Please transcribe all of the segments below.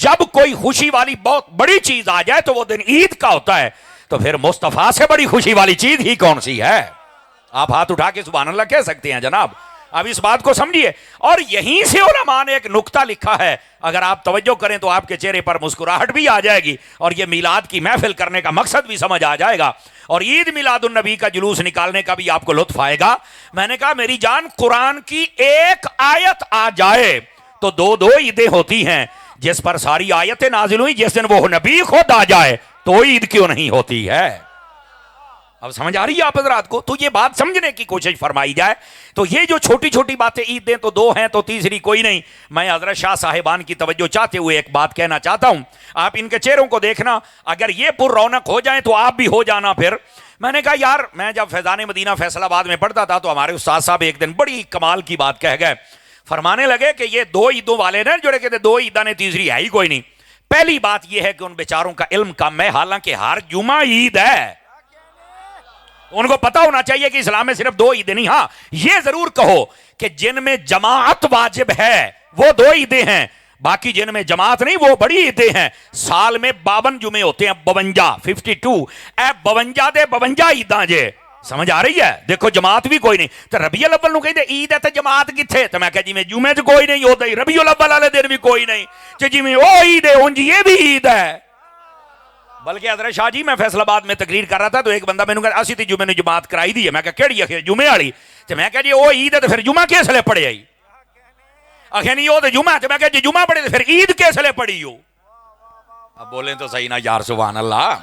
جب کوئی خوشی والی بہت بڑی چیز آ جائے تو وہ دن عید کا ہوتا ہے، تو پھر مصطفیٰ سے بڑی خوشی والی چیز ہی کون سی ہے؟ آپ ہاتھ اٹھا کے سبحان اللہ کہہ سکتے ہیں جناب. اب اس بات کو سمجھیے. اور یہیں سے علماء نے ایک نکتہ لکھا ہے، اگر آپ توجہ کریں تو آپ کے چہرے پر مسکراہٹ بھی آ جائے گی اور یہ میلاد کی محفل کرنے کا مقصد بھی سمجھ آ جائے گا، اور عید میلاد النبی کا جلوس نکالنے کا بھی آپ کو لطف آئے گا. میں نے کہا میری جان، قرآن کی ایک آیت آ جائے تو دو عیدیں ہوتی ہیں. جس پر ساری آیتیں نازل ہوئی، جس دن وہ نبی خود آ جائے تو عید کیوں نہیں ہوتی ہے؟ اب سمجھ آ رہی ہے آپ حضرات کو؟ تو یہ بات سمجھنے کی کوشش فرمائی جائے. تو یہ جو چھوٹی چھوٹی باتیں عید دیں تو دو ہیں تو تیسری کوئی نہیں. میں حضرت شاہ صاحبان کی توجہ چاہتے ہوئے ایک بات کہنا چاہتا ہوں. آپ ان کے چہروں کو دیکھنا، اگر یہ پر رونق ہو جائیں تو آپ بھی ہو جانا. پھر میں نے کہا یار، میں جب فیضان مدینہ فیصل آباد میں پڑھتا تھا تو ہمارے استاد صاحب ایک دن بڑی کمال کی بات کہہ گئے. فرمانے لگے کہ یہ دو عیدوں والے نا جڑے کہتے دو عیداں نے، تیسری ہے ہی کوئی نہیں. پہلی بات یہ ہے کہ ان بیچاروں کا علم کم ہے، حالانکہ ہر جمعہ عید ہے. ان کو پتا ہونا چاہیے کہ اسلام میں صرف دو عیدیں نہیں. ہاں یہ ضرور کہو کہ جن میں جماعت واجب ہے وہ دو عیدیں ہیں، باقی جن میں جماعت نہیں وہ بڑی عیدیں ہیں. سال میں 52 جمعے ہوتے ہیں، 52 اے 52 دے 52 عیداں جے. سمجھ آ رہی ہے؟ دیکھو جماعت بھی کوئی نہیں. تو ربیع الاول نو کہتے عید ہے تو جماعت کتھے؟ تو میں کہا جی میں جمعے تو کوئی نہیں ہوتا ہی، ربیع الاول والے دن بھی کوئی نہیں، جی میں وہ عید ہے انج یہ بھی عید ہے. بلکہ حضرت شاہ جی، میں فیصل آباد میں تقریر کر رہا تھا تو ایک بندہ میں نے کہا اسی تی جمعے نے جماعت کرائی دی ہے. میں کہا کیڑی ہے؟ جمعے والی. تو میں کہا جی وہ عید ہے تو پھر جمعہ کیس لے پڑے آئی؟ آخر نہیں وہ تو جمعہ. تو میں کہا جی جمعہ پڑے تو پھر عید کیس لے پڑی ہو؟ اب بولیں تو صحیح نا یار، سبحان اللہ.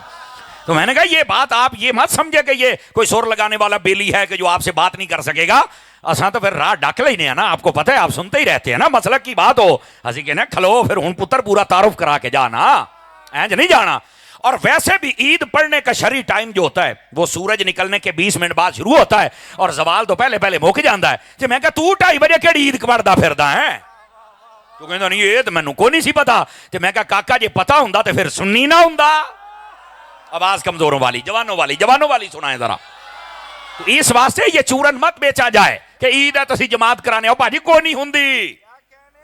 تو میں نے کہا یہ بات آپ یہ مت سمجھے کہ یہ کوئی سور لگانے والا بیلی ہے کہ جو آپ سے بات نہیں کر سکے گا. اساں تو پھر راہ ڈاک لینے ہیں نا، آپ کو پتہ ہے، آپ سنتے ہی رہتے ہیں نا. مسلک کی بات ہو ہسی کہنا کھلو پھر ہن پتر پورا تعارف کرا کے جانا، اینج نہیں جانا. اور ویسے بھی عید پڑھنے کا شرعی ٹائم جو ہوتا ہے وہ سورج نکلنے کے 20 منٹ بعد شروع ہوتا ہے اور زوال تو پہلے مک جاندہ ہے. تو میں کہا تو 2:30 بجے کیڑی عید پڑھدا پھردا ہے؟ تو کہندا نہیں یہ تو مینوں کوئی نہیں سی پتا. تو میں کہا کاکا جی پتا ہوندا تو پھر سننی نہ ہوندا. آواز کمزوروں والی، جوانوں والی سنائیں ذرا. تو اس واسطے یہ چورن مت بیچا جائے کہ عید ہے تو اسی جماعت کرانے ہو بھاجی کوئی نہیں ہوندی.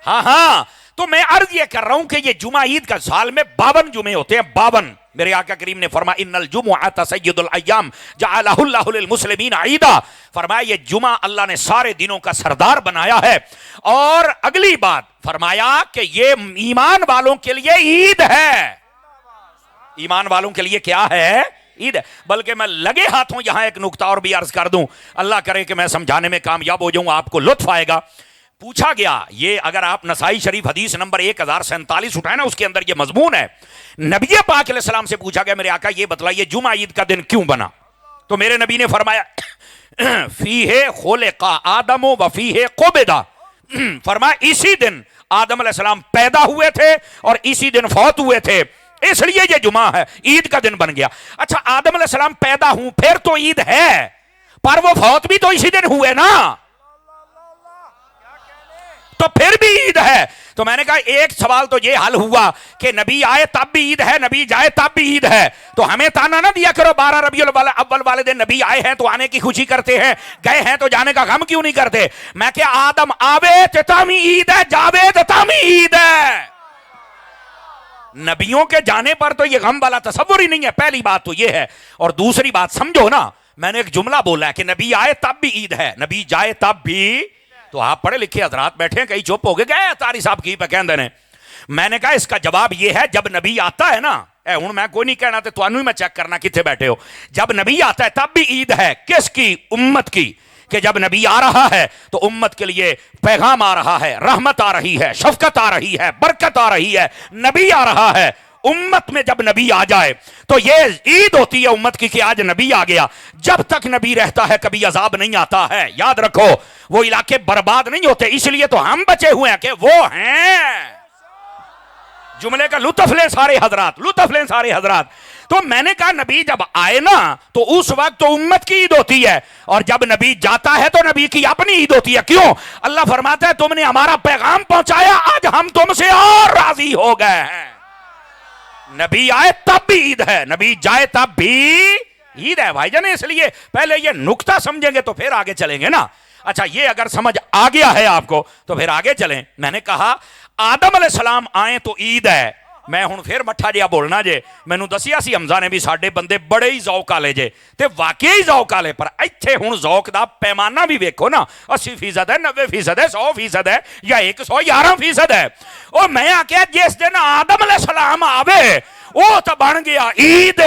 ہاں تو میں عرض یہ کر رہا ہوں کہ یہ جمعہ عید کا سال میں 52 جمعے ہوتے ہیں، 52. میرے آقا کریم نے فرمایا ان الجمعۃ سید الایام جعلہ اللہ للمسلمین عیدا. فرمایا یہ جمعہ اللہ نے سارے دنوں کا سردار بنایا ہے. اور اگلی بات فرمایا کہ یہ ایمان والوں کے لیے عید ہے. ایمان والوں کے لیے کیا ہے؟ عید ہے. بلکہ میں لگے ہاتھوں یہاں ایک نکتہ اور بھی عرض کر دوں، اللہ کرے کہ میں سمجھانے میں کامیاب ہو جاؤں، آپ کو لطف آئے گا. پوچھا گیا یہ، اگر آپ نسائی شریف حدیث نمبر 1047 اٹھائیں نا، اس کے اندر یہ مضمون ہے. نبی پاک علیہ السلام سے پوچھا گیا میرے آقا یہ بتلائیے جمعہ عید کا دن کیوں بنا؟ تو میرے نبی نے فرمایا فیہ خلق آدم و فیہ قبض. فرمایا اسی دن آدم علیہ السلام پیدا ہوئے تھے اور اسی دن فوت ہوئے تھے، اس لیے یہ جمعہ ہے، عید کا دن بن گیا. اچھا آدم علیہ السلام پیدا ہوں پھر تو عید ہے، پر وہ فوت بھی تو اسی دن ہوئے نا، تو پھر بھی عید ہے. تو میں نے کہا ایک سوال تو یہ حل ہوا کہ نبی آئے تب بھی عید ہے، نبی جائے تب بھی عید ہے. تو ہمیں تانا نہ دیا کرو 12 ربیع الاول والے دن نبی آئے ہیں تو آنے کی خوشی کرتے ہیں، گئے ہیں تو جانے کا غم کیوں نہیں کرتے. میں کہ آدم آوے تو تامی عید ہے، جاوے تو تامی عید ہے. نبیوں کے جانے پر تو یہ غم والا تصور ہی نہیں ہے. پہلی بات تو یہ ہے. اور دوسری بات سمجھو نا، میں نے ایک جملہ بولا ہے کہ نبی آئے تب بھی عید ہے، نبی جائے تب بھی. تو آپ پڑھے لکھے حضرات بیٹھے ہیں، کئی چپ ہو گئے تاری صاحب کی پہ کہندے نے. میں نے کہا اس کا جواب یہ ہے جب نبی آتا ہے نا، ہوں میں کوئی نہیں کہنا تو تانوں ہی میں چیک کرنا کتنے بیٹھے ہو. جب نبی آتا ہے تب بھی عید ہے. کس کی؟ امت کی. کہ جب نبی آ رہا ہے تو امت کے لیے پیغام آ رہا ہے، رحمت آ رہی ہے، شفقت آ رہی ہے، برکت آ رہی ہے. نبی آ رہا ہے. امت میں جب نبی آ جائے تو یہ عید ہوتی ہے امت کی کہ آج نبی آ گیا. جب تک نبی رہتا ہے کبھی عذاب نہیں آتا ہے. یاد رکھو وہ علاقے برباد نہیں ہوتے، اس لیے تو ہم بچے ہوئے ہیں کہ وہ ہیں. جملے کا لطف لیں سارے حضرات، لطف لیں سارے حضرات. تو میں نے کہا نبی جب آئے نا تو اس وقت تو امت کی عید ہوتی ہے، اور جب نبی جاتا ہے تو نبی کی اپنی عید ہوتی ہے. کیوں؟ اللہ فرماتا ہے تم نے ہمارا پیغام پہنچایا، آج ہم تم سے اور راضی ہو گئے ہیں. نبی آئے تب بھی عید ہے، نبی جائے تب بھی عید ہے بھائی جان. اس لیے پہلے یہ نکتہ سمجھیں گے تو پھر آگے چلیں گے نا. اچھا یہ اگر سمجھ آ گیا ہے آپ کو تو پھر آگے چلیں. میں نے کہا آدم علیہ السلام آئیں تو عید ہے، میں ہن پھر مٹھا جہا بولنا جے، مینوں دسیا سی حمزہ نے بھی ساڈے بندے بڑے ہی ذوق والے جے، تے واقعی ذوق والے، پر ایتھے ہن ذوق دا پیمانہ بھی ویکھو نا، 80% ہے، 90% ہے، 100% ہے، یا 111% ہے۔ او میں آکھیا جس دن آدم علیہ السلام آوے وہ تو بن گیا عید،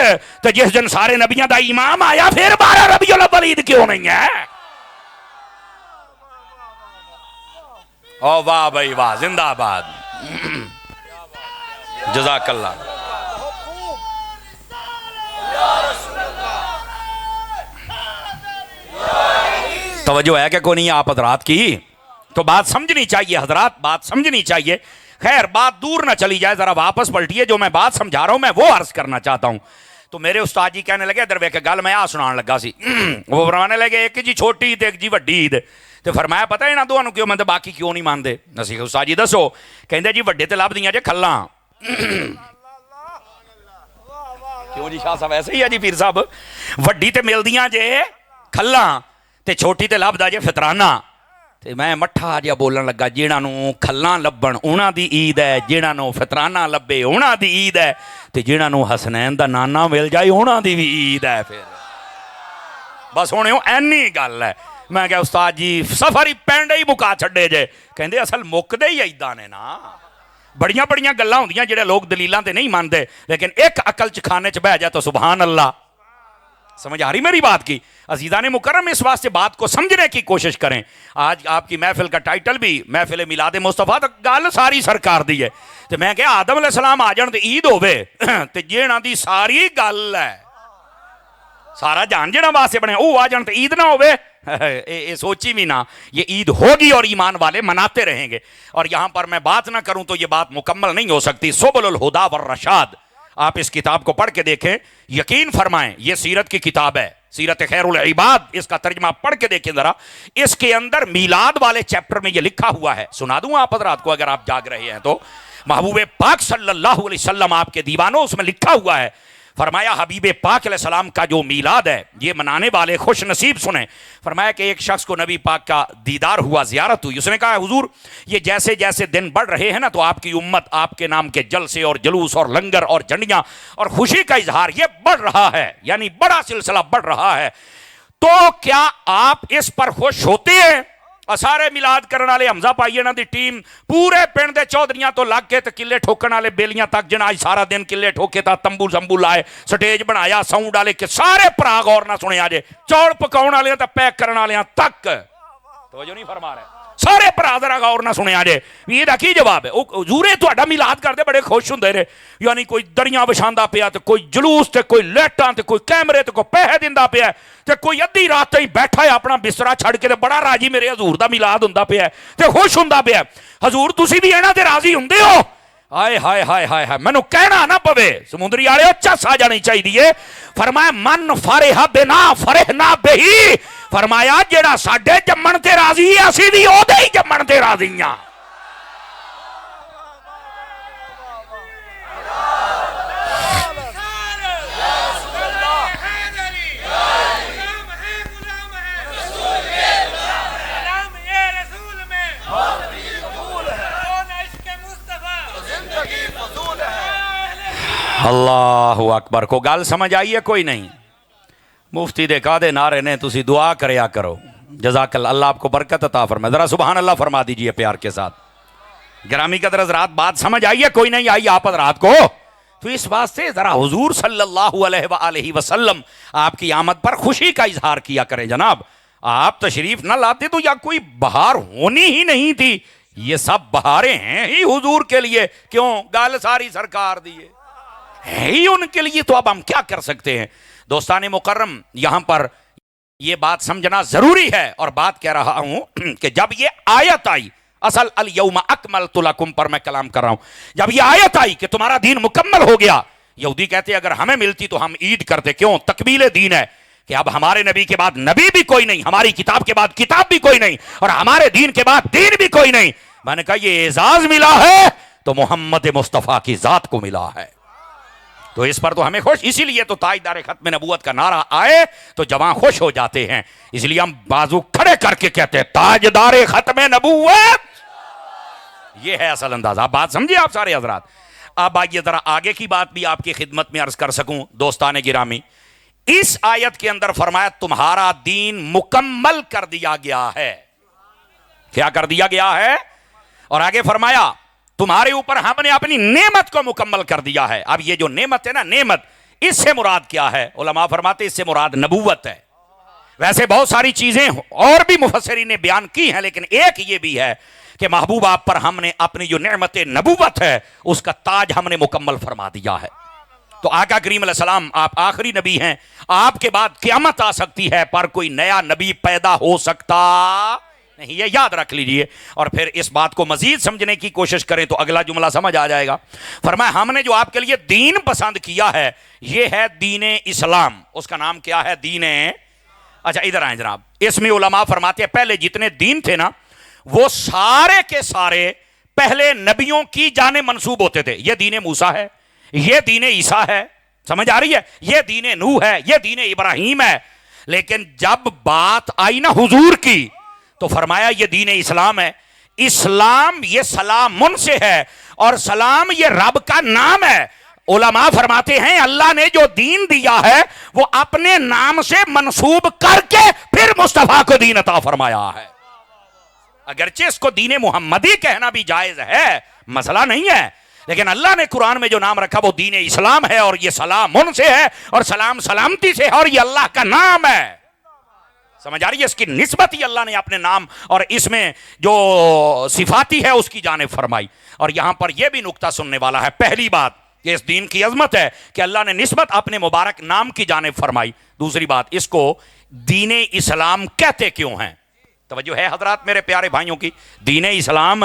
تو جس دن سارے نبیوں دا امام آیا پھر 12 ربیع الاول عید کیوں نہیں ہے؟ او واہ بھائی واہ، زندہ آباد، جزاک اللہ۔ توجہ ہے کہ کوئی نہیں آپ حضرات کی؟ تو بات سمجھنی چاہیے حضرات، بات سمجھنی چاہیے۔ خیر بات دور نہ چلی جائے، ذرا واپس پلٹیے، جو میں بات سمجھا رہا ہوں میں وہ عرض کرنا چاہتا ہوں۔ تو میرے استاد جی کہنے لگے ادھر ویکھ گل میں سنان لگا سی، وہ فرمانے لگے ایک جی چھوٹی عید ایک جی وڈی عید، تو فرمایا پتہ ہے نا دونوں کیوں مندے باقی کیوں نہیں مانتے؟ اسی استاد جی دسو، کہندے جی وڈے تے لبدیاں جے کھلاں۔ کیوں جی شاہ صاحب ایسے ہی ہے جی پیر صاحب، وڈی تے ملدیاں جے کھلاں تے چھوٹی تے لبدا جے فطرانہ۔ تے میں مٹھا جہا بولن لگا جہاں نوں کھلاں لبن انہاں دی عید ہے، جہاں نوں فطرانہ لبے انہاں دی عید ہے، تے جہاں نوں حسنین دا نانا مل جائے انہاں دی بھی عید ہے۔ پھر بس ہونے اینی گل ہے۔ میں کہا استاد جی سفر ہی پینڈے ہی مکا چھڑے جے، کہندے اصل مکدے ہی ایداں نے نا، بڑیاں بڑیاں گلاں ہوندیاں جڑے لوگ دلیلاں تے نہیں مانتے، لیکن ایک عقل چ کھانے چ بہ جائے تو سبحان اللہ۔ سمجھ آ رہی میری بات کی؟ عزیزان مکرم اس واسطے بات کو سمجھنے کی کوشش کریں۔ آج آپ کی محفل کا ٹائٹل بھی محفل میلاد مصطفیٰ، تو گل ساری سرکار دی ہے۔ تو میں کہا آدم علیہ السلام آ جان تے عید ہوے، تے جیڑاں دی ساری گل ہے سارا جان جیڑاں واسطے بنے او آ جان تے عید نہ ہوے، یہ سوچی بھی نہ، یہ عید ہوگی اور ایمان والے مناتے رہیں گے۔ اور یہاں پر میں بات نہ کروں تو یہ بات مکمل نہیں ہو سکتی۔ سبل الہدیٰ والرشاد، آپ اس کتاب کو پڑھ کے دیکھیں، یقین فرمائیں یہ سیرت کی کتاب ہے، سیرت خیر العباد، اس کا ترجمہ پڑھ کے دیکھیں ذرا۔ اس کے اندر میلاد والے چیپٹر میں یہ لکھا ہوا ہے، سنا دوں آپ حضرات کو اگر آپ جاگ رہے ہیں تو۔ محبوب پاک صلی اللہ علیہ وسلم آپ کے دیوانوں، اس میں لکھا ہوا ہے، فرمایا حبیب پاک علیہ السلام کا جو میلاد ہے یہ منانے والے خوش نصیب سنیں۔ فرمایا کہ ایک شخص کو نبی پاک کا دیدار ہوا، زیارت ہوئی، اس نے کہا حضور یہ جیسے جیسے دن بڑھ رہے ہیں نا تو آپ کی امت آپ کے نام کے جلسے اور جلوس اور لنگر اور جھنڈیاں اور خوشی کا اظہار یہ بڑھ رہا ہے، یعنی بڑا سلسلہ بڑھ رہا ہے، تو کیا آپ اس پر خوش ہوتے ہیں؟ سارے میلاد کرنے والے حمزہ پائیے نا دی ٹیم پورے پنڈ دے چودھریاں تو لگ کے تے کلے ٹھوکن والے بیلیاں تک، جنا آج سارا دن کلے ٹھوکے تا تمبو زمبو لائے سٹیج بنایا ساؤنڈ والے کے سارے بھرا غور نہ سنے آجے، چوڑ پکاؤن والے تے پیک کرنے والے تک توجہ نہیں فرما رہے، سارے بھرا ذرا غور نہ سنے آجے۔ یہ دا کی جواب ہے؟ حضور تہاڈا میلاد کردے بڑے خوش ہوندے نے، یعنی کوئی دریاں وچھاندا پیا تے کوئی جلوس تے کوئی لیٹاں تے کوئی کیمرے تے کوئی پیسے دیندا پیا تے کوئی ادھی رات تائیں بیٹھا ہے اپنا بسترا چھڑ کے تے بڑا راضی میرے حضور دا میلاد ہوندا پیا تے خوش ہوندا پیا۔ حضور تسی بھی انہاں تے راضی ہوندے ہو؟ ہائے ہائے ہائے ہائے ہائے، مینوں کہنا نہ پوے، سمندری والے چس آ جانی چاہیے۔ فرمایا من فرح بنا فرحنا بہی، فرمایا جیڑا ساڈے جمن تے راضی ہے اسی بھی او دے ہی جمن تے راضی ہاں۔ اللہ اکبر، کو گل سمجھ آئیے کوئی نہیں؟ مفتی دے کہا دے نعرے نے تسی دعا کریا کرو، جزاک اللہ، اللہ آپ کو برکت عطا فرمائے، ذرا سبحان اللہ فرما دیجئے پیار کے ساتھ۔ گرامی قدر حضرات بات سمجھ آئیے کوئی نہیں آئی آپ حضرات کو؟ تو اس واسطے ذرا حضور صلی اللہ علیہ وآلہ وسلم آپ کی آمد پر خوشی کا اظہار کیا کریں جناب۔ آپ تشریف نہ لاتے تو یا کوئی بہار ہونی ہی نہیں تھی، یہ سب بہاریں ہیں ہی حضور کے لیے، کیوں گل ساری سرکار دیئے ہے ہی ان کے لیے، تو اب ہم کیا کر سکتے ہیں؟ دوستان مکرم یہاں پر یہ بات سمجھنا ضروری ہے، اور بات کہہ رہا ہوں کہ جب یہ آیت آئی، اصل الیوم اکملت لکم پر میں کلام کر رہا ہوں، جب یہ آیت آئی کہ تمہارا دین مکمل ہو گیا، یہودی کہتے اگر ہمیں ملتی تو ہم عید کرتے، کیوں؟ تکمیل دین ہے کہ اب ہمارے نبی کے بعد نبی بھی کوئی نہیں، ہماری کتاب کے بعد کتاب بھی کوئی نہیں، اور ہمارے دین کے بعد دین بھی کوئی نہیں۔ میں نے کہا یہ اعزاز ملا ہے تو محمد مصطفیٰ کی ذات کو ملا ہے، تو اس پر تو ہمیں خوش، اسی لیے تو تاجدار ختم نبوت کا نعرہ آئے تو جوان خوش ہو جاتے ہیں، اس لیے ہم بازو کھڑے کر کے کہتے ہیں تاجدار ختم نبوت، یہ ہے اصل انداز۔ آپ بات سمجھے آپ سارے حضرات؟ اب آئیے ذرا آگے کی بات بھی آپ کی خدمت میں عرض کر سکوں دوستان گرامی. اس آیت کے اندر فرمایا تمہارا دین مکمل کر دیا گیا ہے. کیا کر دیا گیا ہے؟ اور آگے فرمایا تمہارے اوپر ہم نے اپنی نعمت کو مکمل کر دیا ہے. اب یہ جو نعمت ہے نا، نعمت اس سے مراد کیا ہے؟ علماء فرماتے اس سے مراد نبوت ہے. ویسے بہت ساری چیزیں اور بھی مفسرین نے بیان کی ہیں، لیکن ایک یہ بھی ہے کہ محبوب آپ پر ہم نے اپنی جو نعمت نبوت ہے اس کا تاج ہم نے مکمل فرما دیا ہے. تو آقا کریم علیہ السلام آپ آخری نبی ہیں، آپ کے بعد قیامت آ سکتی ہے پر کوئی نیا نبی پیدا ہو سکتا نہیں، یہ یاد رکھ لیجئے. اور پھر اس بات کو مزید سمجھنے کی کوشش کریں تو اگلا جملہ سمجھ آ جائے گا. فرمایا ہم نے جو آپ کے لیے دین پسند کیا ہے یہ ہے دین اسلام. اس کا نام کیا ہے؟ دین. اچھا ادھر آئیں جناب. اس میں علماء فرماتے ہیں پہلے جتنے دین تھے نا وہ سارے کے سارے پہلے نبیوں کی جانب منسوب ہوتے تھے. یہ دین موسیٰ ہے، یہ دین عیسیٰ ہے، سمجھ آ رہی ہے، یہ دین نوح ہے، یہ دین ابراہیم ہے. لیکن جب بات آئی نا حضور کی تو فرمایا یہ دین اسلام ہے. اسلام یہ سلامن سے ہے اور سلام یہ رب کا نام ہے. علماء فرماتے ہیں اللہ نے جو دین دیا ہے وہ اپنے نام سے منسوب کر کے پھر مصطفیٰ کو دین عطا فرمایا ہے. اگرچہ اس کو دین محمدی کہنا بھی جائز ہے، مسئلہ نہیں ہے، لیکن اللہ نے قرآن میں جو نام رکھا وہ دین اسلام ہے اور یہ سلامن سے ہے اور سلام سلامتی سے ہے اور یہ اللہ کا نام ہے. سمجھ آ رہی ہے؟ اس کی نسبت ہی اللہ نے اپنے نام اور اس میں جو صفاتی ہے اس کی جانب فرمائی. اور یہاں پر یہ بھی نکتہ سننے والا ہے. پہلی بات کہ اس دین کی عظمت ہے کہ اللہ نے نسبت اپنے مبارک نام کی جانب فرمائی. دوسری بات اس کو دین اسلام کہتے کیوں ہیں؟ توجہ ہے حضرات میرے پیارے بھائیوں کی، دین اسلام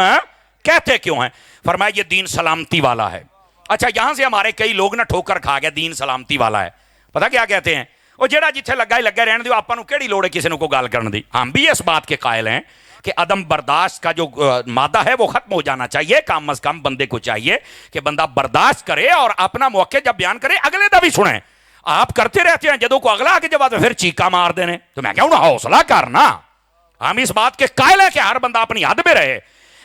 کہتے کیوں ہیں؟ فرمایا یہ دین سلامتی والا ہے. اچھا یہاں سے ہمارے کئی لوگ نہ ٹھوکر کھا گیا دین سلامتی والا ہے. پتہ کیا کہتے ہیں؟ وہ جڑا جتھے لگا ہی لگا رہنے دیو، آپاں نوں کیڑی لوڑ ہے کسی نے کو گال کرن دی. ہم بھی اس بات کے قائل ہیں کہ عدم برداشت کا جو مادہ ہے وہ ختم ہو جانا چاہیے. کم از کم بندے کو چاہیے کہ بندہ برداشت کرے اور اپنا موقع جب بیان کرے اگلے دا بھی سنیں. آپ کرتے رہتے ہیں جدوں کو اگلا آ کے جب پھر چیکا مار دینے تو میں کہوں نا حوصلہ کرنا. ہم اس بات کے قائل ہیں کہ ہر بندہ اپنی حد میں رہے،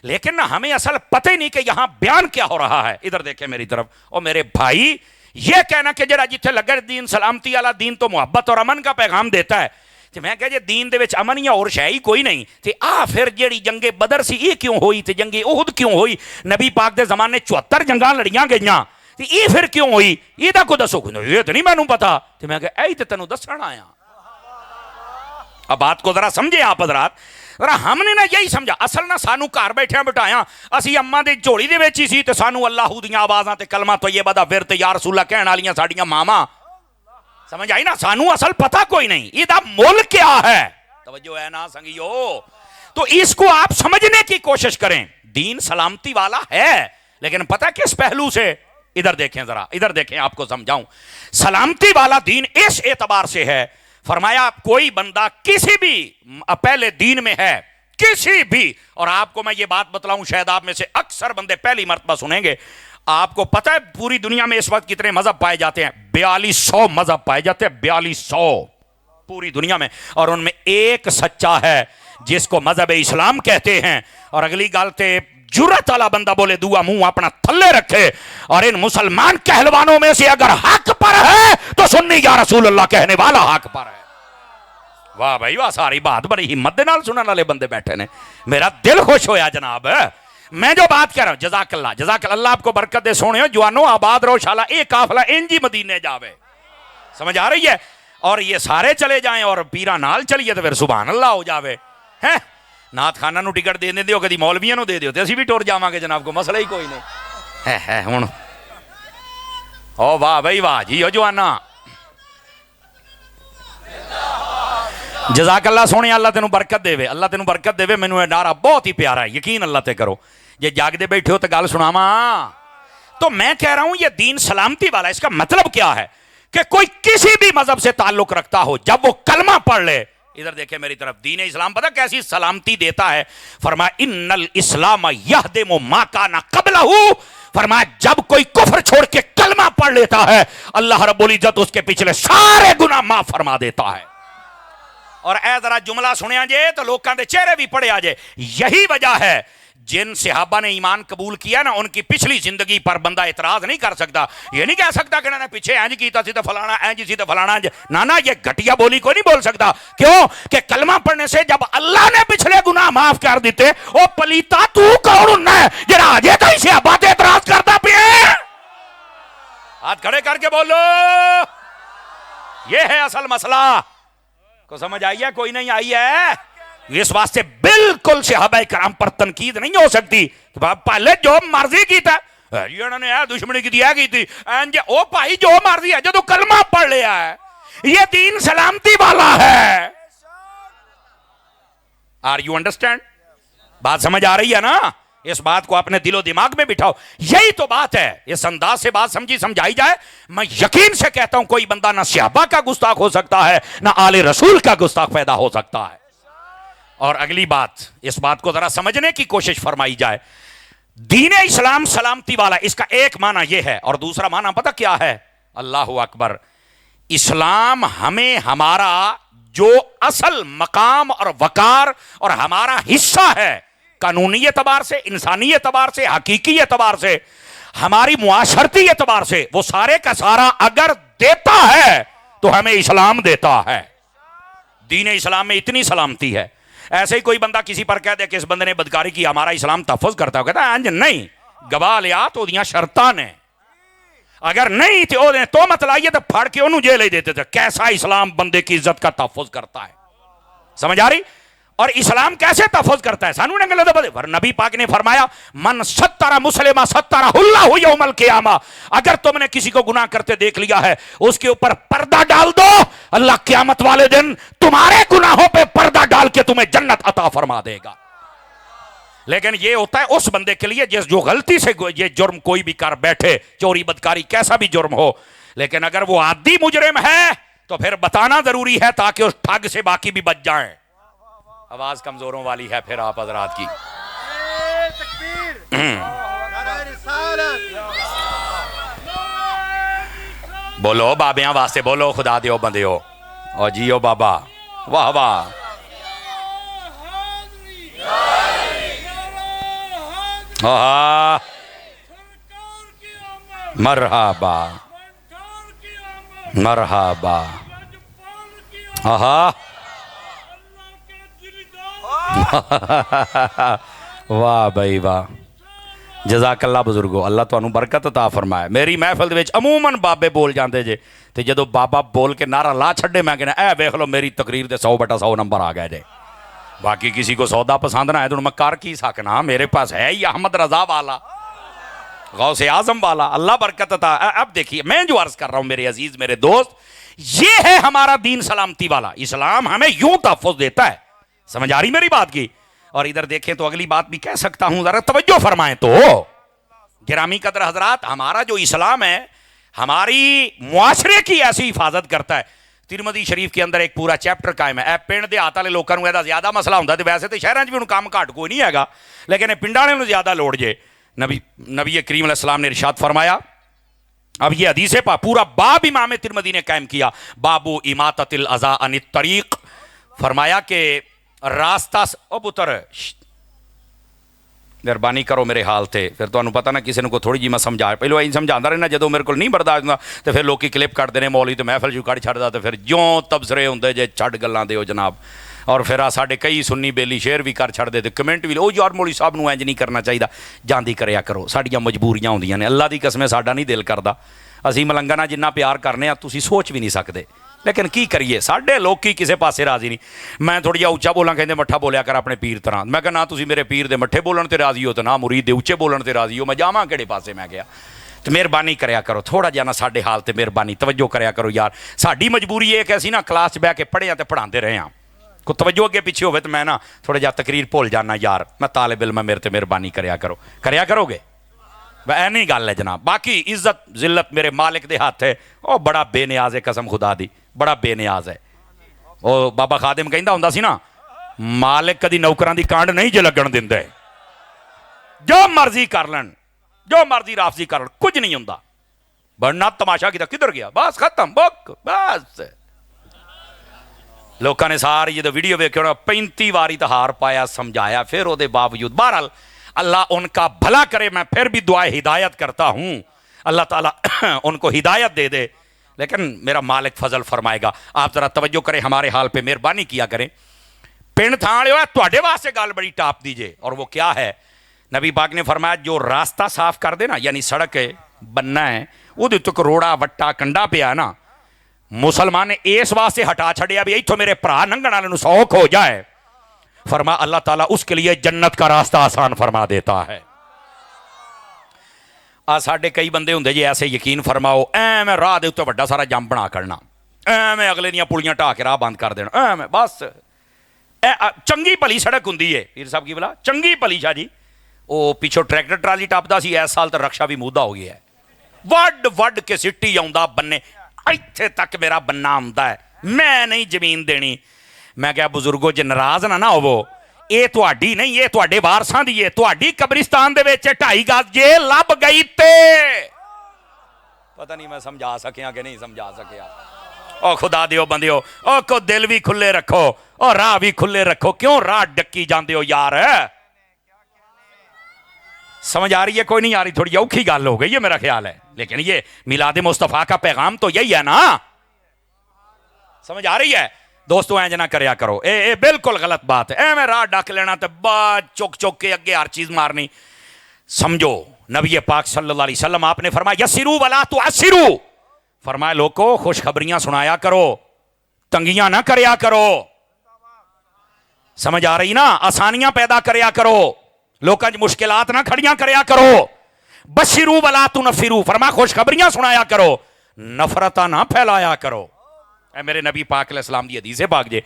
لیکن ہمیں اصل پتہ ہی نہیں کہ یہاں بیان کیا ہو رہا ہے. ادھر دیکھیں میری طرف. اور میرے بھائی یہ کہنا کہ جڑا جتھے لگا دین سلامتی والا دین تو محبت اور امن کا پیغام دیتا ہے، تو میں کہا جی دین دے وچ امن یا اور شے ہی کوئی نہیں تے آ پھر جیڑی جنگ بدر سی یہ کیوں ہوئی تے جنگ احد کیوں ہوئی؟ نبی پاک دے زمانے 74 جنگاں لڑیاں گئیاں تے یہ پھر کیوں ہوئی؟ یہ دا کو دسو. یہ تو نہیں مینوں پتا. تے میں کہا اے تے تینوں دسن آیا. اب بات کو ذرا سمجھے آپ حضرات. ذرا ہم نے نا یہی سمجھا اصل نہ سانو گھر بیٹھے بٹھایا اسی اما دے جھولی دے وچ ہی سی تے سانو اللہ دیاں آوازاں تے کلمہ طیبہ دا ورد یا رسول اللہ کہن والیاں ساڈیاں ماما. سمجھ آئی نا؟ سانو اصل پتہ کوئی نہیں یہ دا مول کیا ہے. توجہ ہے نا سنگیو؟ تو اس کو آپ سمجھنے کی کوشش کریں. دین سلامتی والا ہے لیکن پتہ کس پہلو سے؟ ادھر دیکھیں ذرا، ادھر دیکھیں آپ کو سمجھاؤں. سلامتی والا دین اس اعتبار سے ہے، فرمایا کوئی بندہ کسی بھی پہلے دین میں ہے کسی بھی، اور آپ کو میں یہ بات بتلاؤں شاید آپ میں سے اکثر بندے پہلی مرتبہ سنیں گے. آپ کو پتہ ہے پوری دنیا میں اس وقت کتنے مذہب پائے جاتے ہیں؟ 4200 مذہب پائے جاتے ہیں، 4200 پوری دنیا میں. اور ان میں ایک سچا ہے جس کو مذہب اسلام کہتے ہیں. اور اگلی گل تے جرت والا بندہ بولے دعا منہ اپنا تھلے رکھے اور ان مسلمان کہلوانوں میں سے اگر حق پر ہے تو سنی یا رسول اللہ کہنے والا حق پر ہے. واہ بھائی واہ، ساری بات بڑی ہمت دے نال سنن والے بندے بیٹھے نے. میرا دل خوش ہویا جناب. میں جو بات کہہ رہا ہوں جزاک اللہ، جزاک اللہ آپ کو برکت دے. سونے جوانو آباد رہو شالا ایک قافلہ انجی مدینے جاوے. سمجھ آ رہی ہے؟ اور یہ سارے چلے جائیں اور پیرا نال چلیے تو پھر سبحان اللہ ہو جاوے. ہیں نات خانہ نو ٹکٹ دے دیو، کدی مولویاں نو دے دیو تے اسی بھی ٹور جاواں گے جناب، کو مسئلہ ہی کوئی نہیں ہے. ہن او واہ بھائی واہ جی او جوانا جزاک اللہ. سونے اللہ تینوں برکت دے، اللہ تینوں برکت دے. مینوں یہ نعرہ بہت ہی پیارا ہے، یقین اللہ تے کرو. جے جاگ دے بیٹھے ہو تو گل سناواں. تو میں کہہ رہا ہوں یہ دین سلامتی والا. اس کا مطلب کیا ہے کہ کوئی کسی بھی مذہب سے تعلق رکھتا ہو جب وہ کلمہ پڑھ لے. ادھر دیکھیں میری طرف. دین اسلام پتہ کیسی سلامتی دیتا ہے؟ فرمایا ان الاسلام یہدم ما کان قبلہ. فرمایا جب کوئی کفر چھوڑ کے کلمہ پڑھ لیتا ہے اللہ رب العزت اس کے پچھلے سارے گناہ معاف فرما دیتا ہے. اور اے ذرا جملہ سنیا جے تو لوکاں دے چہرے بھی پڑے آ جے. یہی وجہ ہے جن صحابہ نے ایمان قبول کیا نا ان کی پچھلی زندگی پر بندہ اعتراض نہیں کر سکتا. یہ نہیں کہہ سکتا کہ انہوں نے پیچھے اینج کیتا سی تو فلانا اینج سی تو فلانا اینج. نا یہ گھٹیا بولی کوئی نہیں بول سکتا. کیوں کہ کلمہ پڑھنے سے جب اللہ نے پچھلے گناہ معاف کر دیتے او پلیتا تو کون ہونا ہے جڑا اجے تائیں صحابہ تے اعتراض کرتا پیا. ہاتھ کھڑے کر کے بولو. یہ ہے اصل مسئلہ. کو سمجھ آئی ہے کوئی نہیں آئی ہے؟ اس واسطے بالکل صحابہ کرام پر تنقید نہیں ہو سکتی. پہلے جو مرضی کیتا ہے انہوں نے دشمنی کی دیا کی تھی او بھائی جو مرضی ہے جو تو کلمہ پڑھ لیا ہے یہ دین سلامتی والا ہے. Are you understand? بات سمجھ آ رہی ہے نا؟ اس بات کو اپنے دل و دماغ میں بٹھاؤ. یہی تو بات ہے. اس انداز سے بات سمجھائی جائے میں یقین سے کہتا ہوں کوئی بندہ نہ صحابہ کا گستاخ ہو سکتا ہے نہ آل رسول کا گستاخ پیدا ہو سکتا ہے. اور اگلی بات اس بات کو ذرا سمجھنے کی کوشش فرمائی جائے. دین اسلام سلامتی والا اس کا ایک معنی یہ ہے اور دوسرا معنی پتہ کیا ہے؟ اللہ اکبر. اسلام ہمیں ہمارا جو اصل مقام اور وقار اور ہمارا حصہ ہے قانونی اعتبار سے انسانی اعتبار سے حقیقی اعتبار سے ہماری معاشرتی اعتبار سے وہ سارے کا سارا اگر دیتا ہے تو ہمیں اسلام دیتا ہے. دین اسلام میں اتنی سلامتی ہے. ایسے ہی کوئی بندہ کسی پر کہہ دے کہ اس بندے نے بدکاری کی ہمارا اسلام تحفظ کرتا ہے کہتا ہے انج نہیں گواہ لیا تو دیاں شرطاں نے اگر نہیں تھے تو مت لائیے تو پھاڑ کے انہوں جیل ہی دیتے تھے. کیسا اسلام بندے کی عزت کا تحفظ کرتا ہے. سمجھ آ رہی؟ اور اسلام کیسے تحفظ کرتا ہے سانو نے غلط بات. نبی پاک نے فرمایا من ستر مسلمہ سترہ اللہ یوم القیامہ. اگر تم نے کسی کو گناہ کرتے دیکھ لیا ہے اس کے اوپر پردہ ڈال دو اللہ قیامت والے دن تمہارے گناہوں پہ پردہ ڈال کے تمہیں جنت عطا فرما دے گا. لیکن یہ ہوتا ہے اس بندے کے لیے جس جو غلطی سے یہ جرم کوئی بھی کر بیٹھے چوری بدکاری کیسا بھی جرم ہو. لیکن اگر وہ عادی مجرم ہے تو پھر بتانا ضروری ہے تاکہ اس ٹھگ سے باقی بھی بچ جائیں. آواز کمزوروں والی ہے پھر آپ حضرات کی. بولو بابیاں واسطے بولو خدا دیو بندیو او جیو بابا واہ واہ. مرحبا مرحبا. واہ بھائی واہ. جزاک اللہ بزرگو اللہ تو برکت عطا فرمائے. میری محفل دے وچ عموماً بابے بول جاندے جے تے جدو بابا بول کے نعرہ لا چھڑے میں کہنا اے ویکھ لو میری تقریر دے 100/100 نمبر آ گئے جے. باقی کسی کو سودا پسند نہ ہے تو میں کر کی سکنا. میرے پاس ہے ہی احمد رضا والا غوث اعظم والا اللہ برکت عطا. اب دیکھیے میں جو عرض کر رہا ہوں میرے عزیز میرے دوست یہ ہے ہمارا دین سلامتی والا. اسلام ہمیں یوں تحفظ دیتا ہے. سمجھ آ رہی میری بات کی؟ اور ادھر دیکھیں تو اگلی بات بھی کہہ سکتا ہوں ذرا توجہ فرمائیں تو گرامی قدر حضرات ہمارا جو اسلام ہے ہماری معاشرے کی ایسی حفاظت کرتا ہے. ترمذی شریف کے اندر ایک پورا چیپٹر قائم ہے. پنڈ دے آتا لے لوکاں نوں ایدا زیادہ مسئلہ ہوندا تے ویسے تے شہراں 'چ بھی ہن کام گھٹ کوئی نہیں ہےگا لیکن پنڈاں والے نوں زیادہ لوڑ جے. نبی کریم علیہ السلام نے ارشاد فرمایا. اب یہ حدیث پورا باب امام ترمذی نے قائم کیا. بابو اماطۃ الاذی عن الطریق. فرمایا کہ راستہ او پتر مہربانی کرو میرے حال تے پھر تو انہوں پتہ نا کسی نے کو تھوڑی جی میں سمجھا پہلو این سمجھاندہ رہنا جدو میرے کو نہیں برداشت ہوندا تو پھر لوکی کلپ کٹ دینے مولوی تو محفل جو کٹ چھڑ دا تو پھر جوں تبصرے ہوندے جے چھڑ گلاں دے ہو جناب. اور پھر ساڈے کئی سنی بیلی شیر بھی کر چھڑ دے تے کمنٹ بھی او یار مولوی صاحب نو انج نہیں کرنا چاہیے جاندی کریا کرو. ساڈیاں مجبوریاں ہوندیاں نے اللہ دی قسم ساڈا نہیں دل کردا. اسی ملنگا نال جنہ پیار کرنے آ تسی سوچ بھی نہیں سکدے لیکن کی کریے ساڈے لوکی کسے پاسے راضی نہیں. میں تھوڑی جا اچا بولاں کہندے مٹھا بولیا کر اپنے پیر طرح. میں کہا نہ تسی میرے پیر دے مٹھے بولن تے راضی ہو تے نہ مرید دے اچے بولن تے راضی ہو. میں جاواں کہڑے پاسے میں گیا. تو مہربانی کریا کرو تھوڑا جا نہ ساڈے حال تے مہربانی توجہ کریا کرو یار. ساڈی مجبوری ہے کہ اسی نا کلاس بہ کے پڑھے تے پڑھاندے رہے ہاں. کو توجہ اگے پیچھے ہوئے تو میں نا تھوڑا جا تقریر بھول جانا یار. میں طالب علم میرے تے مہربانی کریا کرو گے نہیں گل ہے جناب. باقی عزت ذلت میرے مالک دے ہاتھ ہے. او بڑا بے نیاز ہے قسم خدا دی بڑا بے نیاز ہے. او بابا خادم کہندا ہوندا سی نا مالک کدی نوکراں دی کانڈ نہیں جے لگن دیندے. جو مرضی کر لن جو مرضی رافضی کر لن کچھ نہیں ہوندا. بڑنا تماشا کیتا کدھر گیا بس ختم بک بس. لوکاں نے ساری جدو ویڈیو ویکھی 35 واری تو ہار پایا سمجھایا پھر او دے باوجود بہرحال اللہ ان کا بھلا کرے. میں پھر بھی دعائے ہدایت کرتا ہوں, اللہ تعالیٰ ان کو ہدایت دے دے, لیکن میرا مالک فضل فرمائے گا. آپ ذرا توجہ کریں ہمارے حال پہ, مہربانی کیا کریں. پنڈ تھانے ہوئے تواڈے واسطے گل بڑی ٹاپ دیجئے, اور وہ کیا ہے؟ نبی پاک نے فرمایا جو راستہ صاف کر دے نا, یعنی سڑک بننا ہے, وہ تو روڑا وٹا کنڈا پیا نا, مسلمان نے اس واسطے ہٹا چھڑیا بھی ایتھوں میرے بھرا لنگھن والے نوں سوکھ ہو جائے. فرما اللہ تعالیٰ اس کے لیے جنت کا راستہ آسان فرما دیتا ہے. ساڈے کئی بندے ہوندے جی ایسے, یقین فرماؤ, میں راہ دے اتنے بڑا سارا جم بنا کرنا, میں اگلے دیاں پولیاں ٹا کے راہ بند کر دینا, میں بس چنگی بھلی سڑک ہوندی ہے. پیر صاحب کی بلا چنگی بھلی شاہ جی, وہ پیچھوں ٹریکٹر ٹرالی ٹپدا سی, اس سال تو رکشا بھی مودا ہو گیا ہے. وڈ وڈ کے سٹی آਉਂਦਾ بننے, ایتھے تک میرا بننا آਉਂਦਾ ہے, میں نہیں زمین دینی. میں کہا بزرگو جے ناراض نہ ہو, یہ تہاڈی نہیں, یہ تہاڈے وارثاں دی ہے. تہاڈی قبرستان دے وچ 2.5 گز جے لب گئی تے پتہ نہیں میں سمجھا سکیا کہ نہیں سمجھا سکیا. او خدا دیو بندیو, او کو دل بھی کھلے رکھو اور راہ بھی کھلے رکھو. کیوں راہ ڈکی جاندے ہو یار؟ سمجھ آ رہی ہے؟ کوئی نہیں آ رہی؟ تھوڑی اوکھی گل ہو گئی ہے میرا خیال ہے, لیکن یہ میلاد مصطفیٰ کا پیغام تو یہی ہے نا. سمجھ آ رہی ہے دوستو؟ اینج نہ کریا کرو, اے بالکل غلط بات ہے. میں راہ ڈک لینا تے بعد چک چک کے اگے ہر چیز مارنی. سمجھو نبی پاک صلی اللہ علیہ وسلم آپ نے فرمایا یسرو ولا تعسرو, فرمایا لوگو خوشخبریاں سنایا کرو, تنگیاں نہ کریا کرو. سمجھ آ رہی نا؟ آسانیاں پیدا کریا کرو, لوکاں وچ مشکلات نہ کھڑیاں کریا کرو. بشرو ولا تنفرو, فرمایا خوشخبریاں سنایا کرو, نفرتاں نہ پھیلایا کرو. اے میرے نبی پاک علیہ السلام دی حدیث پاک جے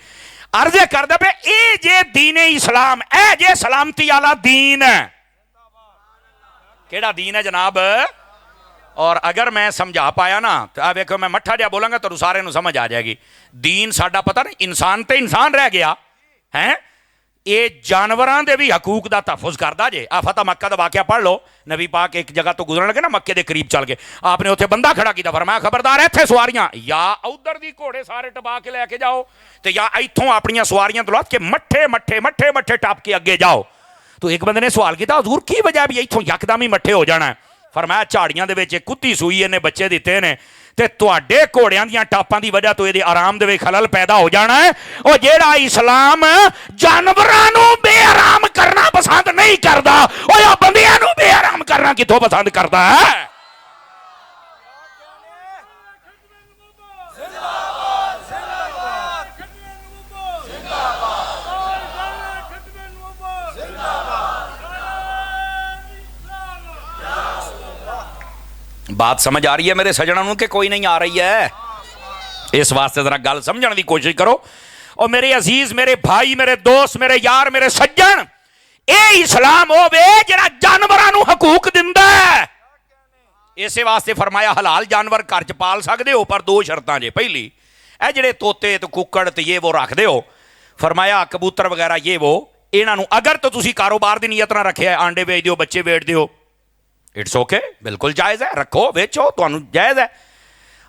عرض کر دے پہ اے جے دین اسلام, اے جے سلامتی والا دین. کیڑا دین ہے جناب؟ اور اگر میں سمجھا پایا نا تو دیکھو میں مٹھا جا بولاں گا تو سارے نو سمجھ آ جائے گی. دین ساڈا پتہ نہیں انسان تے انسان رہ گیا ہیں, یہ جانوران دے بھی حقوق دا تحفظ کردا جے. فتح مکہ دا واقعہ پڑھ لو, نبی پاک ایک جگہ تو گزرن لگے نا, مکے دے قریب چل کے, آپ نے اتنے بندہ کھڑا کیتا, فرمایا خبردار ایتھے سواریاں یا ادھر دی گھوڑے سارے ٹپا کے لے کے جاؤ, تے یا ایتھوں اپنی سواریاں دلات کے مٹھے مٹھے مٹھے مٹھے ٹپ کے اگے جاؤ. تو ایک بندے نے سوال کیتا حضور کی وجہ بھی ایتھوں یکدم ہی مٹھے ہو جانا ہے؟ فرمایا جھاڑیاں دے وچ کتی سوئی نے بچے دیتے نے, تے تواڈے گھوڑیاں دیاں ٹاپاں دی وجہ تو یہ آرام دے خلل پیدا ہو جانا ہے. اور جیڑا اسلام جانوراں نوں بے آرام کرنا پسند نہیں کردا, او یا بندیاں نوں بے آرام کرنا کتھوں پسند کردا ہے؟ بات سمجھ آ رہی ہے میرے سجنوں کہ کوئی نہیں آ رہی ہے؟ اس واسطے ذرا گل سمجھنے دی کوشش کرو. اور میرے عزیز, میرے بھائی, میرے دوست, میرے یار, میرے سجن, اے اسلام ہووے جڑا جانوراں نوں حقوق دیندا ہے. اسی واسطے فرمایا حلال جانور گھر چ پال سکدے ہو پر 2 شرطاں جے. پہلی اے جڑے طوطے تے ککڑ تے یہ وہ رکھ دے ہو, فرمایا کبوتر وغیرہ یہ وہ, انہاں نوں اگر تو تسی کاروبار دی نیت نہ رکھیا ہے, آنڈے بیچ دیو, بچے بیچ دیو, اٹس اوکے, بالکل جائز ہے, رکھو بیچو, تانوں جائز ہے.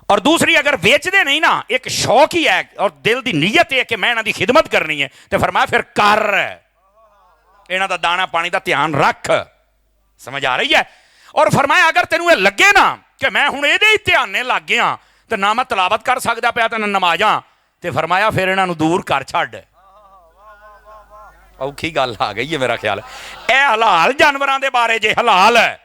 اور دوسری اگر بیچ دے نہیں نا, ایک شوق ہی ہے اور دل دی نیت ہے کہ میں انہاں دی خدمت کرنی ہے, تو فرمایا پھر کر, انہاں دا دانا پانی دا دھیان رکھ. سمجھ آ رہی ہے؟ اور فرمایا اگر تینوں یہ لگے نا کہ میں ہن اے دے دھیانے لگ گیا تو نہ میں تلاوت کر سکدا پیا تے نہ نمازاں, تے فرمایا پھر انہاں نوں دور کر چھڈ. اوکھی گل آ گئی ہے میرا خیال. اے حلال جانوراں دے بارے جے حلال ہے,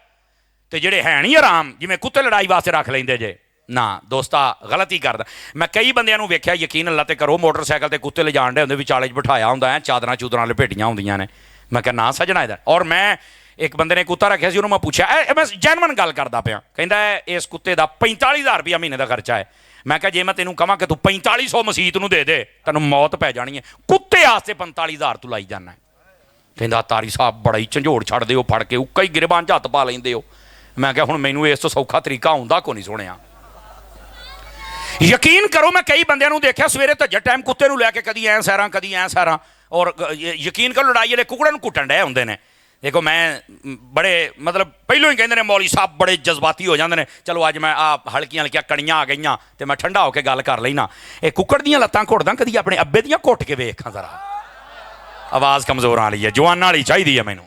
تے جڑے ہیں نہیں آرام جویں کتے لڑائی واسطے رکھ لیندے جے, نہ دوستا غلطی کردا. میں کئی بندیاں نوں ویکھیا, یقین اللہ تے کرو, موٹر سائیکل تے کتے لے جان دے ہوندے, وچالے بٹھایا ہوندا ہے, چادراں چودراں لپیٹیاں ہوندیاں نے. میں کہا نہ سجنا ادھر. اور میں ایک بندے نے کتا رکھیا سی, انہوں میں پوچھا, میں جینون گل کردا پیا, کہندا ہے اس کتے دا 45,000 روپیہ مہینے دا خرچہ ہے. میں کہا جے میں تینوں کہاں کہ تو 4500 مسیت نوں دے دے, تینوں موت پی جانی ہے, کتے واسطے 45,000 تو لائی جانا ہے. کہندا تاری صاحب بڑا ہی جھنجھوڑ چھڑ دے ہو, پھڑ کے اکا ہی گربان چ ہاتھ پا لیندے ہو. میں کہا ہن مینوں اس تو سوکھا طریقہ ہوندا کو نہیں سنیا. یقین کرو میں کئی بندیاں نوں دیکھیا سویرے تجھے ٹائم کتے نوں لے کے کدی ایں سیراں کدی ایں سیراں, اور یقین کرو لڑائی والے ککڑاں نوں کٹن ڈے ہوندے نے. دیکھو میں بڑے مطلب پہلو ہی کہندے نے مولوی صاحب بڑے جذباتی ہو جاندے نے, چلو اج میں ہلکیاں ہلکیاں کڑیاں آ گئیاں تے میں ٹھنڈا ہو کے گل کر لینا. اے ککڑ دیاں لتاں گھڑداں کدی اپنے ابے دیاں گھٹ کے ویکھاں ذرا, آواز کمزور آ رہی ہے, جوان والی چاہیے ہے مینوں.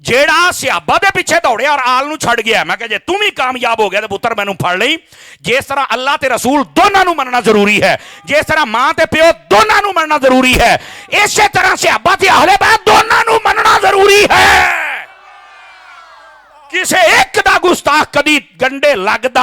ਜਿਹੜਾ ਸਿਹਾਬਾ ਦੇ ਪਿੱਛੇ ਦੌੜਿਆ ਔਰ ਆਲ ਨੂੰ ਛੱਡ ਗਿਆ। ਮੈਂ ਕਿਹਾ ਜੇ ਤੂੰ ਵੀ ਕਾਮਯਾਬ ਹੋ ਗਿਆ ਤੇ ਪੁੱਤਰ ਮੈਨੂੰ ਫੜ ਲਈ। ਜਿਸ ਤਰ੍ਹਾਂ ਅੱਲਾਹ ਤੇ ਰਸੂਲ ਦੋਨਾਂ ਨੂੰ ਮੰਨਣਾ ਜ਼ਰੂਰੀ ਹੈ, ਜਿਸ ਤਰ੍ਹਾਂ ਮਾਂ ਤੇ ਪਿਓ ਦੋਨਾਂ ਨੂੰ ਮੰਨਣਾ ਜ਼ਰੂਰੀ ਹੈ, ਇਸੇ ਤਰ੍ਹਾਂ ਸਿਹਾਬਾ ਤੇ ਅਹਲੇ ਬੈਤ ਦੋਨਾਂ ਨੂੰ ਮੰਨਣਾ ਜ਼ਰੂਰੀ ਹੈ। ਕਿਸੇ ਇੱਕ ਦਾ ਗੁਸਤਾਖ ਕਦੀ ਗੰਡੇ ਲੱਗਦਾ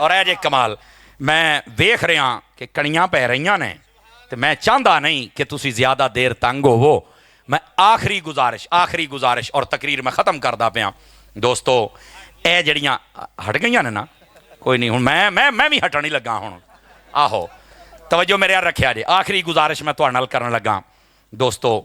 ਔਰ ਇਹ ਜੇ ਕਮਾਲ ਮੈਂ ਵੇਖ ਰਿਹਾ ਕਿ ਕਣੀਆਂ ਪੈ ਰਹੀਆਂ ਨੇ ਤੇ ਮੈਂ ਚਾਹੁੰਦਾ ਨਹੀਂ ਕਿ ਤੁਸੀਂ ਜ਼ਿਆਦਾ ਦੇਰ ਤੰਗ ਹੋਵੋ। ਮੈਂ ਆਖਰੀ ਗੁਜ਼ਾਰਿਸ਼ ਔਰ ਤਕਰੀਰ ਮੈਂ ਖਤਮ ਕਰਦਾ ਪਿਆ ਦੋਸਤੋ। ਇਹ ਜਿਹੜੀਆਂ ਹਟ ਗਈਆਂ ਨੇ ਨਾ, ਕੋਈ ਨਹੀਂ, ਹੁਣ ਮੈਂ ਵੀ ਹਟਣ ਹੀ ਲੱਗਾ ਹੁਣ। ਆਹੋ ਤਵੱਜੋ ਮੇਰੇ ਯਾਰ ਰੱਖਿਆ ਜੇ। ਆਖਰੀ ਗੁਜ਼ਾਰਿਸ਼ ਮੈਂ ਤੁਹਾਡੇ ਨਾਲ ਕਰਨ ਲੱਗਾ ਦੋਸਤੋ,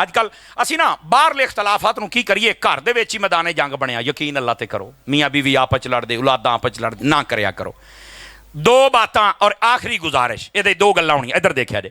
ਅੱਜ ਕੱਲ ਅਸੀਂ ਨਾ ਬਾਹਰਲੇ ਇਖਤਲਾਫਾਤ ਨੂੰ ਕੀ ਕਰੀਏ, ਘਰ ਦੇ ਵਿੱਚ ਹੀ ਮੈਦਾਨੇ ਜੰਗ ਬਣਿਆ। ਯਕੀਨ ਅੱਲਾ ਤੇ ਕਰੋ, ਮੀਆਂ ਬੀਵੀ ਆਪਸ ਚ ਲੜਦੇ, ਔਲਾਦਾਂ ਆਪਸ ਚ ਲੜਦੇ, ਨਾ ਕਰਿਆ ਕਰੋ। ਦੋ ਬਾਤਾਂ ਔਰ ਆਖਰੀ ਗੁਜ਼ਾਰਿਸ਼, ਇਹਦੇ ਦੋ ਗੱਲਾਂ ਹੋਣੀਆਂ। ਇੱਧਰ ਦੇਖਿਆ ਜੇ,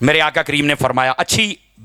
ਮੇਰੇ ਆਕਾ ਕਰੀਮ ਨੇ ਫਰਮਾਇਆ ਅੱਛੀ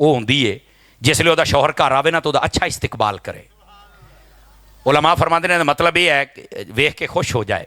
ਉਹ ਹੁੰਦੀ ਹੈ ਜਿਸ ਲਈ ਉਹਦਾ ਸ਼ੌਹਰ ਘਰ ਆਵੇ ਨਾ ਤਾਂ ਉਹਦਾ ਅੱਛਾ ਇਸਤਕਬਾਲ ਕਰੇ। ਉਲਮਾ ਫਰਮਾਉਂਦੇ ਨੇ ਮਤਲਬ ਇਹ ਹੈ ਕਿ ਵੇਖ ਕੇ ਖੁਸ਼ ਹੋ ਜਾਏ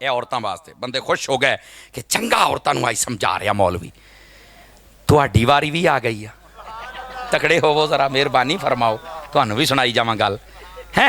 ਇਹ ਔਰਤਾਂ ਵਾਸਤੇ ਬੰਦੇ ਖੁਸ਼ ਹੋ ਗਏ ਕਿ ਚੰਗਾ ਔਰਤਾਂ ਨੂੰ ਆਈ ਸਮਝਾ ਰਿਹਾ ਮੌਲਵੀ। ਤੁਹਾਡੀ ਵਾਰੀ ਵੀ ਆ ਗਈ ਆ, ਤਕੜੇ ਹੋਵੋ ਜ਼ਰਾ, ਮਿਹਰਬਾਨੀ ਫਰਮਾਓ, ਤੁਹਾਨੂੰ ਵੀ ਸੁਣਾਈ ਜਾਵਾਂ ਗੱਲ ਹੈ।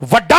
ਵੱਡਾ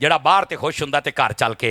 ਜਿਹੜਾ ਬਾਹਰ ਤੇ ਖੁਸ਼ ਹੁੰਦਾ ਤੇ ਘਰ ਚੱਲ ਕੇ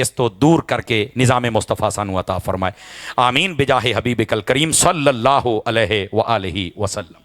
اس تو دور کر کے نظام مصطفیٰ سانو عطا فرمائے. آمین بجاہ حبیب کل کریم صلی اللہ علیہ وآلہ وسلم.